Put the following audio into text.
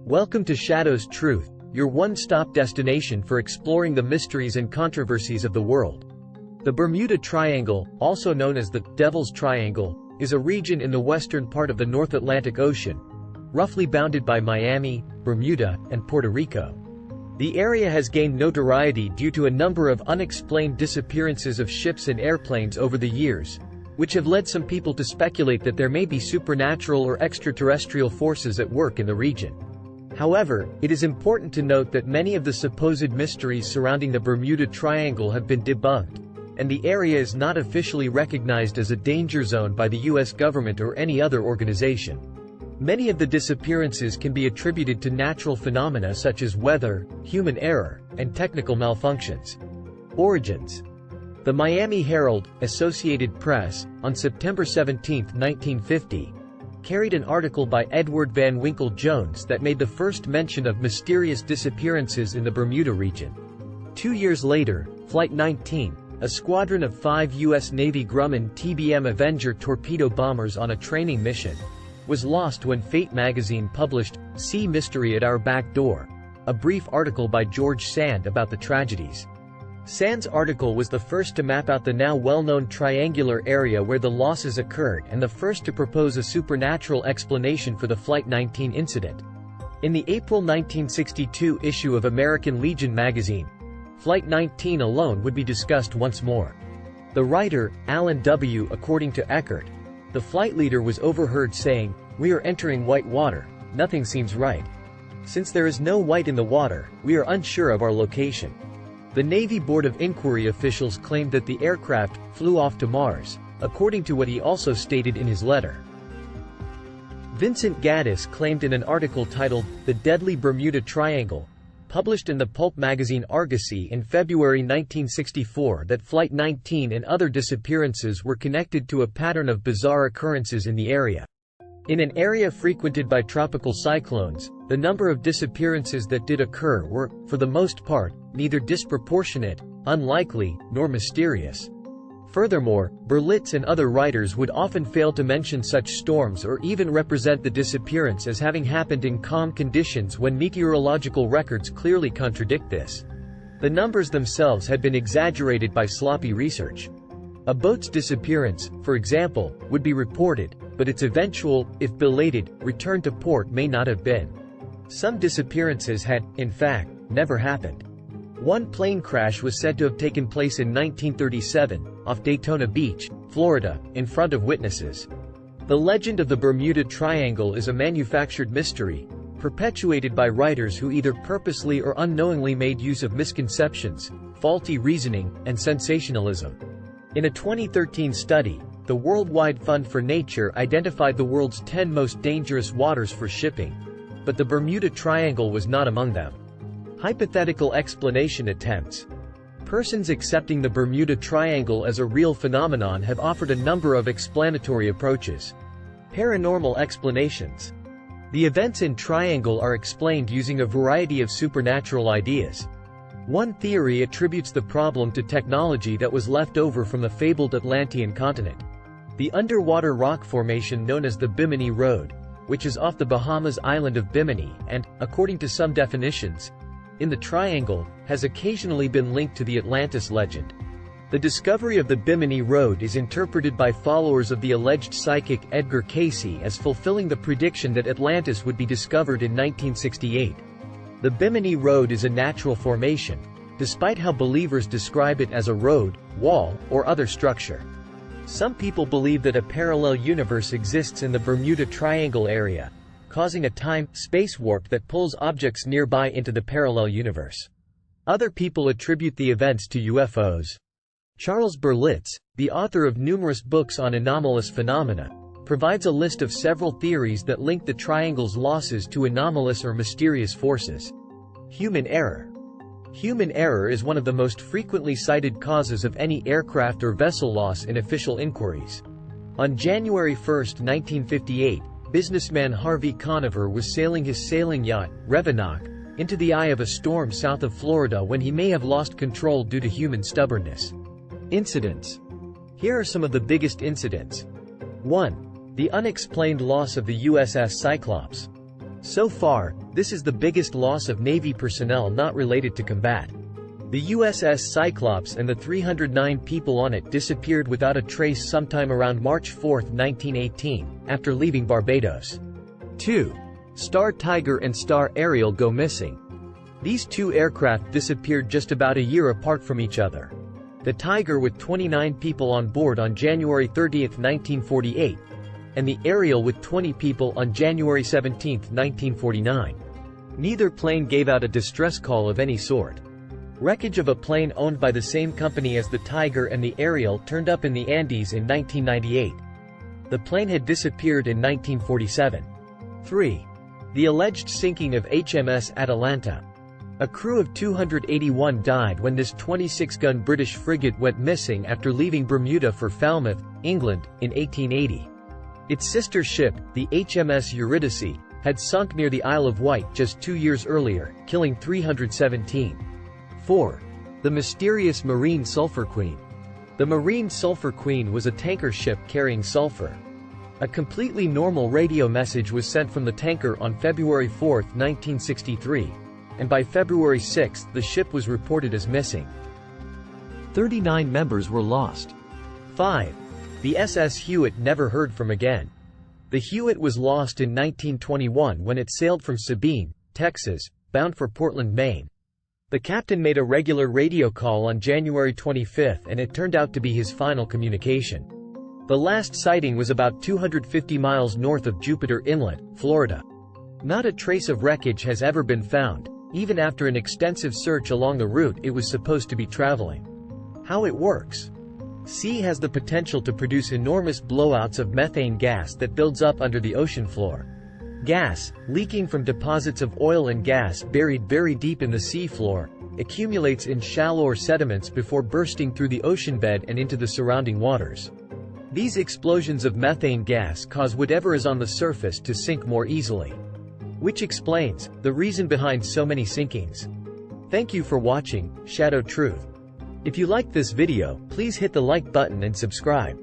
Welcome to Shadow's Truth, your one-stop destination for exploring the mysteries and controversies of the world. The Bermuda Triangle, also known as the Devil's Triangle, is a region in the western part of the North Atlantic Ocean, roughly bounded by Miami, Bermuda, and Puerto Rico. The area has gained notoriety due to a number of unexplained disappearances of ships and airplanes over the years, which have led some people to speculate that there may be supernatural or extraterrestrial forces at work in the region. However, it is important to note that many of the supposed mysteries surrounding the Bermuda Triangle have been debunked, and the area is not officially recognized as a danger zone by the U.S. government or any other organization. Many of the disappearances can be attributed to natural phenomena such as weather, human error, and technical malfunctions. Origins. The Miami Herald, Associated Press, on September 17, 1950, carried an article by Edward Van Winkle Jones that made the first mention of mysterious disappearances in the Bermuda region. 2 years later, Flight 19, a squadron of 5 U.S. Navy Grumman TBM Avenger torpedo bombers on a training mission, was lost when Fate magazine published "Sea Mystery at Our Back Door," a brief article by George Sand about the tragedies. Sand's article was the first to map out the now well-known triangular area where the losses occurred and the first to propose a supernatural explanation for the Flight 19 incident. In the April 1962 issue of American Legion magazine, Flight 19 alone would be discussed once more. The writer, Alan W. According to Eckert, the flight leader was overheard saying, "We are entering white water, nothing seems right. Since there is no white in the water, we are unsure of our location." The Navy Board of Inquiry officials claimed that the aircraft flew off to Mars, according to what he also stated in his letter. Vincent Gaddis claimed in an article titled, "The Deadly Bermuda Triangle," published in the pulp magazine Argosy in February 1964, that Flight 19 and other disappearances were connected to a pattern of bizarre occurrences in the area. In an area frequented by tropical cyclones, the number of disappearances that did occur were, for the most part, neither disproportionate, unlikely, nor mysterious. Furthermore, Berlitz and other writers would often fail to mention such storms or even represent the disappearance as having happened in calm conditions when meteorological records clearly contradict this. The numbers themselves had been exaggerated by sloppy research. A boat's disappearance, for example, would be reported, but its eventual, if belated, return to port may not have been. Some disappearances had, in fact, never happened. One plane crash was said to have taken place in 1937, off Daytona Beach, Florida, in front of witnesses. The legend of the Bermuda Triangle is a manufactured mystery, perpetuated by writers who either purposely or unknowingly made use of misconceptions, faulty reasoning, and sensationalism. In a 2013 study, the Worldwide Fund for Nature identified the world's 10 most dangerous waters for shipping, but the Bermuda Triangle was not among them. Hypothetical explanation attempts. Persons accepting the Bermuda Triangle as a real phenomenon have offered a number of explanatory approaches. Paranormal explanations. The events in Triangle are explained using a variety of supernatural ideas. One theory attributes the problem to technology that was left over from the fabled Atlantean continent. The underwater rock formation known as the Bimini Road, which is off the Bahamas island of Bimini and, according to some definitions, in the Triangle, has occasionally been linked to the Atlantis legend. The discovery of the Bimini Road is interpreted by followers of the alleged psychic Edgar Cayce as fulfilling the prediction that Atlantis would be discovered in 1968. The Bimini Road is a natural formation, despite how believers describe it as a road, wall, or other structure. Some people believe that a parallel universe exists in the Bermuda Triangle area, causing a time-space warp that pulls objects nearby into the parallel universe. Other people attribute the events to UFOs. Charles Berlitz, the author of numerous books on anomalous phenomena, provides a list of several theories that link the Triangle's losses to anomalous or mysterious forces. Human error. Human error is one of the most frequently cited causes of any aircraft or vessel loss in official inquiries. On January 1, 1958, businessman Harvey Conover was sailing his sailing yacht, Revenant, into the eye of a storm south of Florida when he may have lost control due to human stubbornness. Incidents. Here are some of the biggest incidents. 1. The unexplained loss of the USS Cyclops. So far, this is the biggest loss of Navy personnel not related to combat. The USS Cyclops and the 309 people on it disappeared without a trace sometime around March 4, 1918, after leaving Barbados. 2. Star Tiger and Star Ariel go missing. These two aircraft disappeared just about a year apart from each other. The Tiger with 29 people on board on January 30, 1948, and the Ariel with 20 people on January 17, 1949. Neither plane gave out a distress call of any sort. Wreckage of a plane owned by the same company as the Tiger and the Ariel turned up in the Andes in 1998. The plane had disappeared in 1947. 3. The alleged sinking of HMS Atalanta. A crew of 281 died when this 26-gun British frigate went missing after leaving Bermuda for Falmouth, England, in 1880. Its sister ship, the HMS Eurydice, had sunk near the Isle of Wight just 2 years earlier, killing 317. 4. The mysterious Marine Sulphur Queen. The Marine Sulphur Queen was a tanker ship carrying sulfur. A completely normal radio message was sent from the tanker on February 4, 1963. And by February 6 the ship was reported as missing. 39 members were lost. 5. The SS Hewitt never heard from again. The Hewitt was lost in 1921 when it sailed from Sabine, Texas, bound for Portland, Maine. The captain made a regular radio call on January 25 and it turned out to be his final communication. The last sighting was about 250 miles north of Jupiter Inlet, Florida. Not a trace of wreckage has ever been found, even after an extensive search along the route it was supposed to be traveling. How it works. Sea has the potential to produce enormous blowouts of methane gas that builds up under the ocean floor. Gas, leaking from deposits of oil and gas buried very deep in the sea floor, accumulates in shallower sediments before bursting through the ocean bed and into the surrounding waters. These explosions of methane gas cause whatever is on the surface to sink more easily. Which explains the reason behind so many sinkings. Thank you for watching Shadow Truth. If you liked this video, please hit the like button and subscribe.